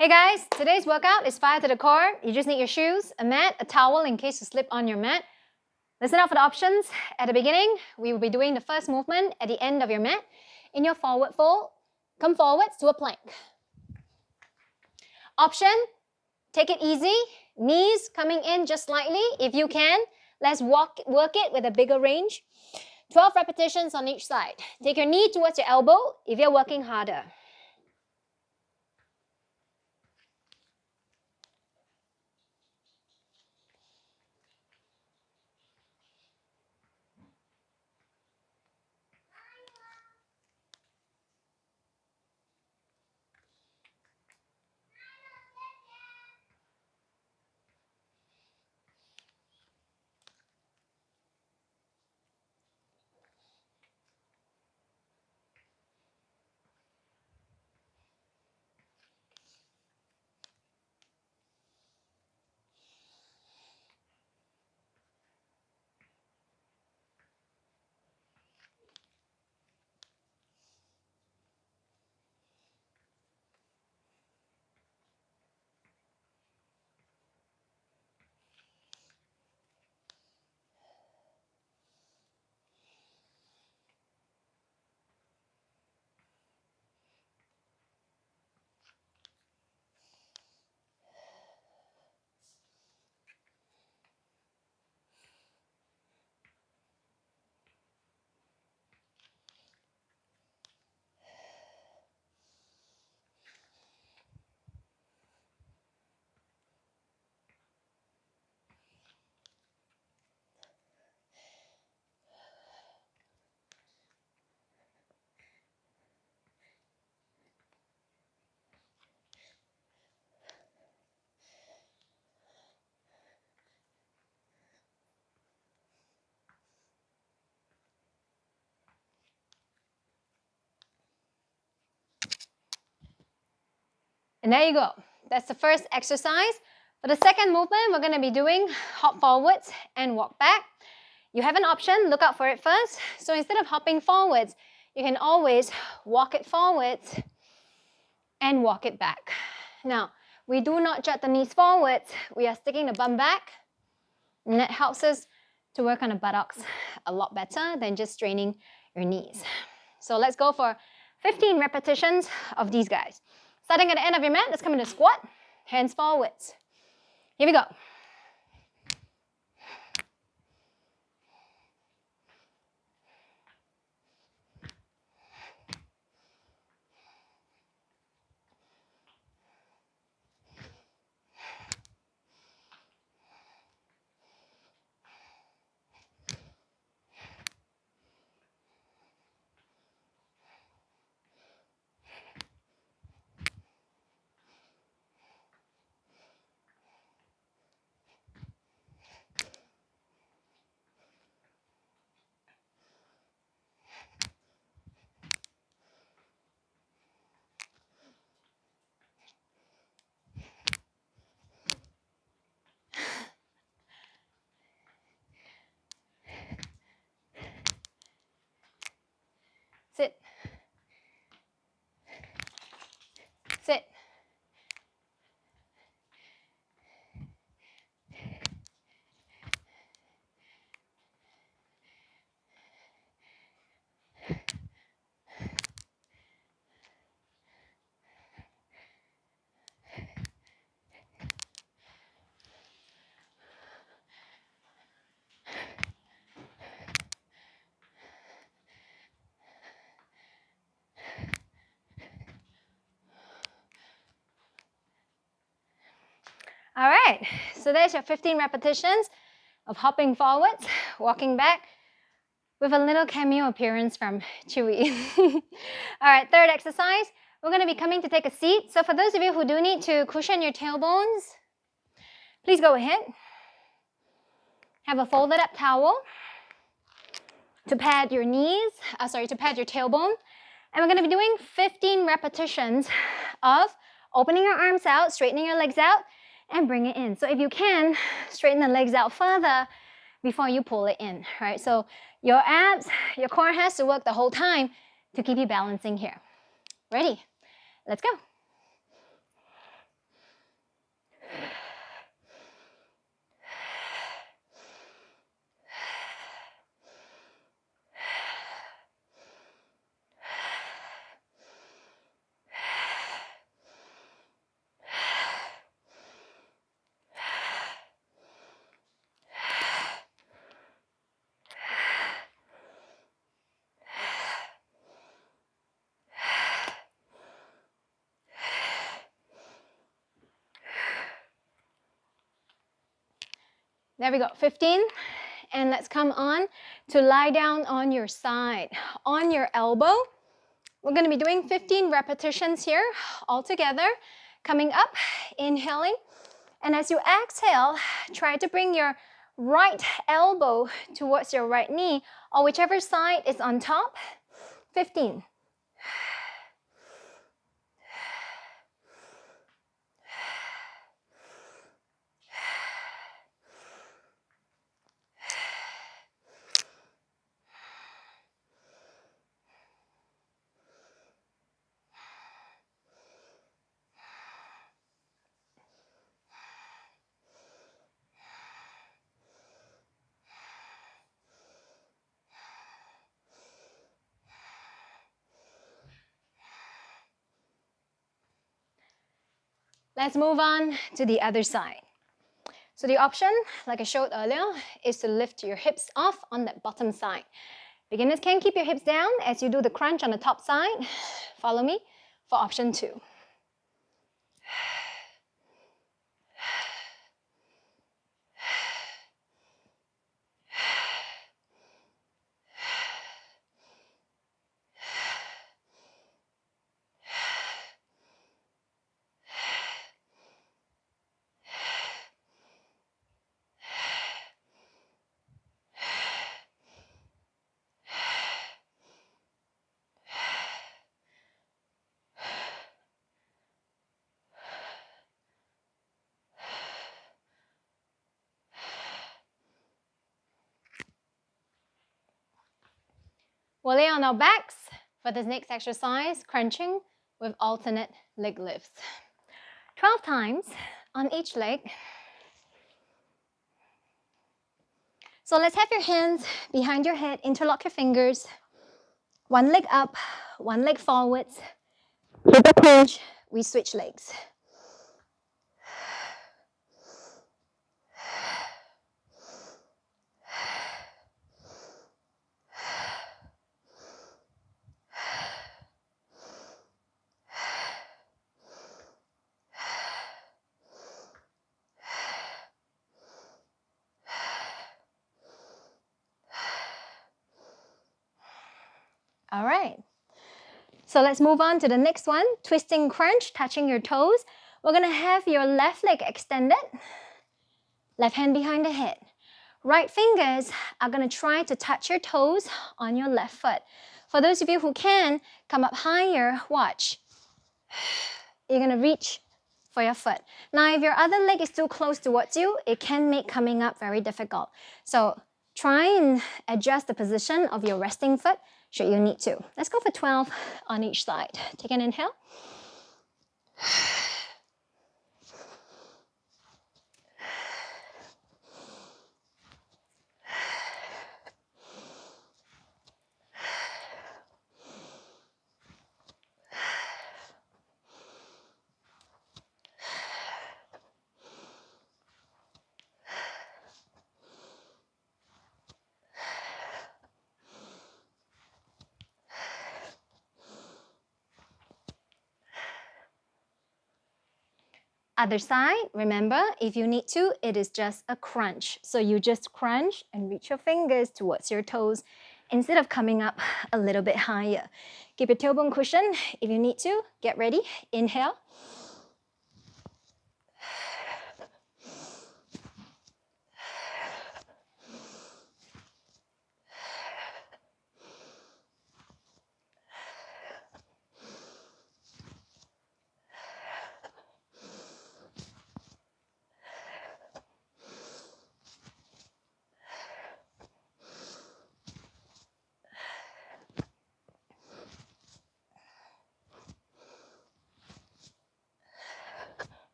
Hey guys, today's workout is fire to the core. You just need your shoes, a mat, a towel in case you slip on your mat. Listen out for the options. At the beginning, we will be doing the first movement at the end of your mat. In your forward fold, come forwards to a plank. Option, take it easy. Knees coming in just slightly. If you can, let's work it with a bigger range. 12 repetitions on each side. Take your knee towards your elbow if you're working harder. And there you go. That's the first exercise. For the second movement, we're going to be doing hop forwards and walk back. You have an option, look out for it first. So instead of hopping forwards, you can always walk it forwards and walk it back. Now, we do not jut the knees forwards. We are sticking the bum back. And that helps us to work on the buttocks a lot better than just straining your knees. So let's go for 15 repetitions of these guys. Starting at the end of your mat, let's come into squat, hands forwards. Here we go. Sit. Sit. All right, so there's your 15 repetitions of hopping forwards, walking back, with a little cameo appearance from Chewy. All right, third exercise, we're going to be coming to take a seat. So for those of you who do need to cushion your tailbones, please go ahead. Have a folded up towel to pad your knees, to pad your tailbone. And we're going to be doing 15 repetitions of opening your arms out, straightening your legs out, and bring it in. So if you can, straighten the legs out further before you pull it in, right? So your abs, your core has to work the whole time to keep you balancing here. Ready? Let's go. There we go, 15. And let's come on to lie down on your side, on your elbow. We're going to be doing 15 repetitions here all together. Coming up, inhaling. And as you exhale, try to bring your right elbow towards your right knee or whichever side is on top. 15. Let's move on to the other side. So the option, like I showed earlier, is to lift your hips off on that bottom side. Beginners can keep your hips down as you do the crunch on the top side. Follow me for option 2. We'll lay on our backs for this next exercise, crunching with alternate leg lifts. 12 times on each leg. So let's have your hands behind your head, interlock your fingers. One leg up, one leg forwards. With a crunch, we switch legs. All right. So let's move on to the next one, twisting crunch, touching your toes. We're gonna have your left leg extended, left hand behind the head. Right fingers are gonna try to touch your toes on your left foot. For those of you who can, come up higher, watch. You're gonna reach for your foot. Now, if your other leg is too close towards you, it can make coming up very difficult. So try and adjust the position of your resting foot should you need to. Let's go for 12 on each side. Take an inhale. Other side, remember, if you need to, it is just a crunch. So you just crunch and reach your fingers towards your toes instead of coming up a little bit higher. Keep your tailbone cushion if you need to. Get ready. Inhale.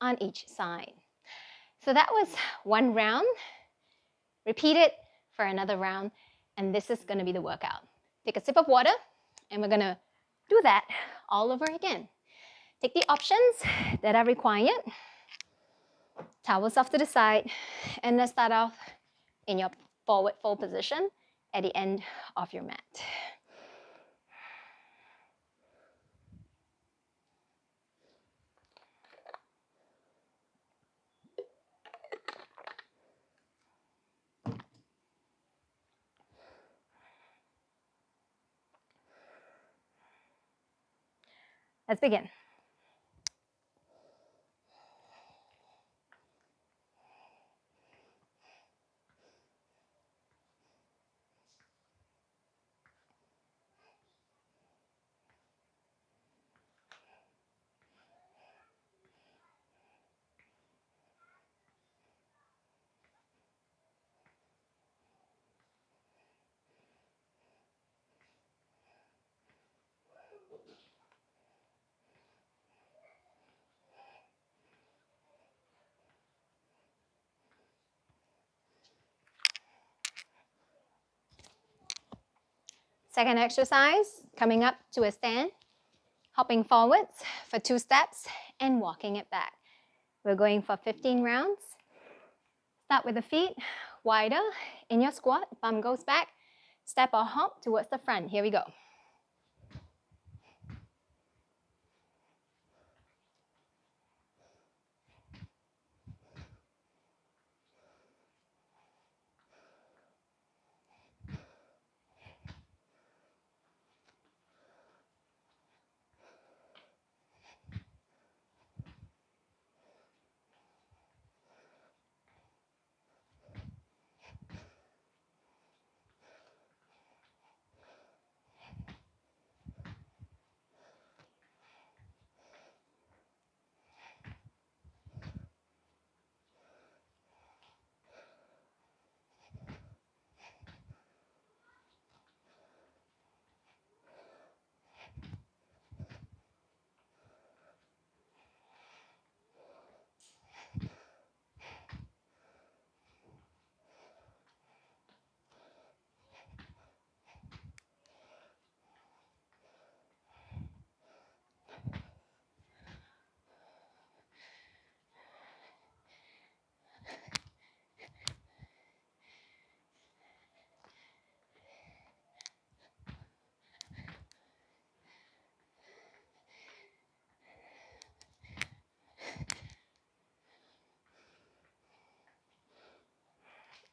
On each side. So that was one round. Repeat it for another round, and this is going to be the workout. Take a sip of water, and we're going to do that all over again. Take the options that are required. Towels off to the side, and let's start off in your forward fold position at the end of your mat. Let's begin. Second exercise, coming up to a stand, hopping forwards for 2 steps and walking it back. We're going for 15 rounds. Start with the feet wider in your squat, bum goes back, step or hop towards the front. Here we go.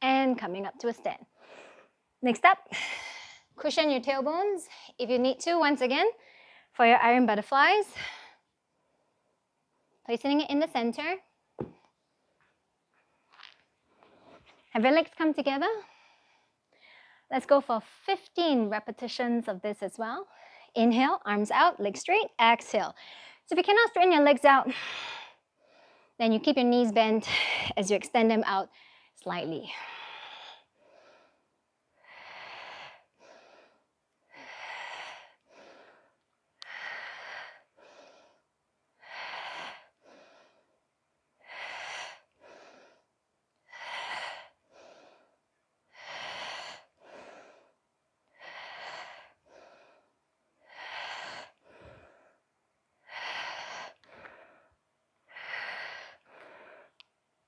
And coming up to a stand. Next up, cushion your tailbones if you need to. Once again, for your iron butterflies, placing it in the center. Have your legs come together. Let's go for 15 repetitions of this as well. Inhale, arms out, legs straight. Exhale. So if you cannot straighten your legs out, then you keep your knees bent as you extend them out slightly.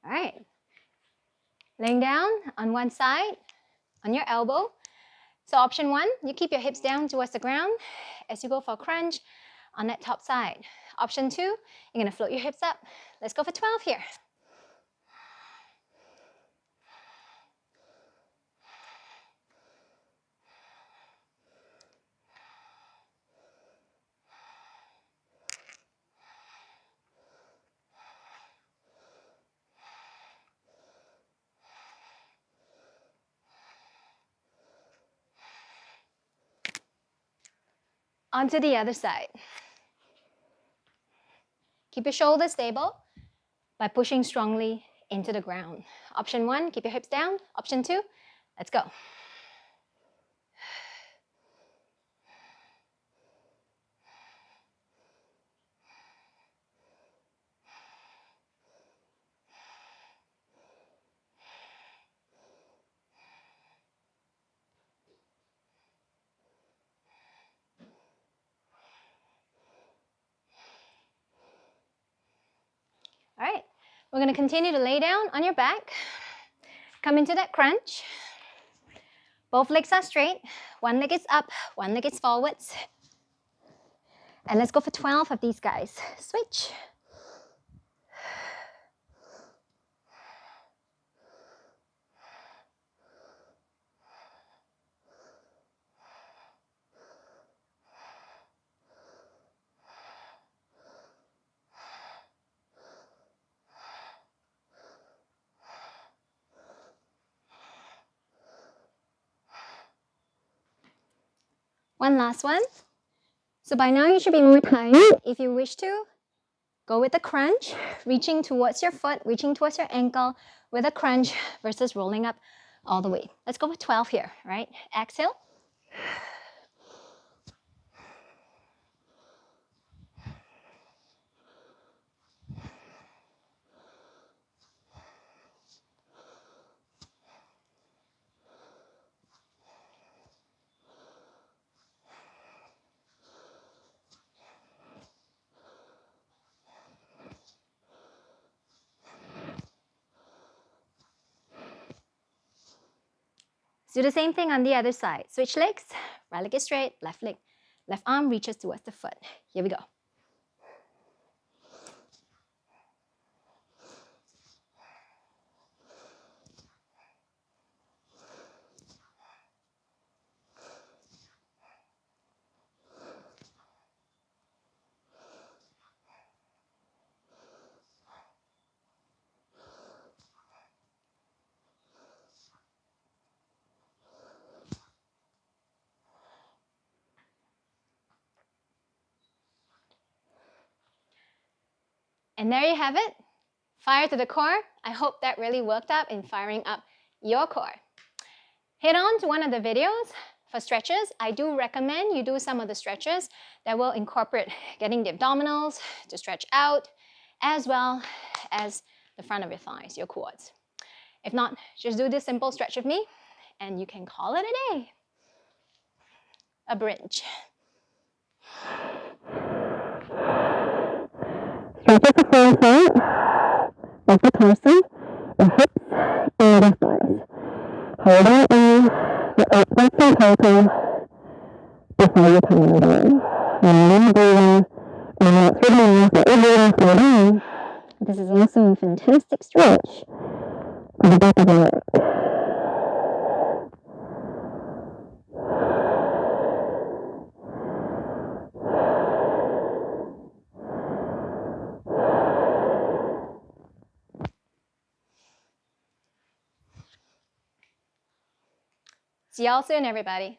All right. Laying down on one side, on your elbow. So option 1, you keep your hips down towards the ground as you go for a crunch on that top side. Option 2, you're gonna float your hips up. Let's go for 12 here. Onto the other side. Keep your shoulders stable by pushing strongly into the ground. Option 1, keep your hips down. Option 2, let's go. All right, we're gonna continue to lay down on your back. Come into that crunch. Both legs are straight. One leg is up, one leg is forwards. And let's go for 12 of these guys. Switch. One last one. So by now you should be more tired. If you wish to, go with the crunch, reaching towards your foot, reaching towards your ankle with a crunch versus rolling up all the way. Let's go with 12 here, right? Exhale. Do the same thing on the other side. Switch legs, right leg is straight, left leg, left arm reaches towards the foot. Here we go. And there you have it. Fire to the core. I hope that really worked out in firing up your core. Head on to one of the videos for stretches. I do recommend you do some of the stretches that will incorporate getting the abdominals to stretch out, as well as the front of your thighs, your quads. If not, just do this simple stretch with me and you can call it a day. A bridge. Stretch at the forefront of the torso, the hips, and the thighs. Hold on in the 8% total before you turn it on. And then breathing, and let's remember that we're breathing slow down. This is also a fantastic stretch of the back of the neck. See y'all soon, everybody.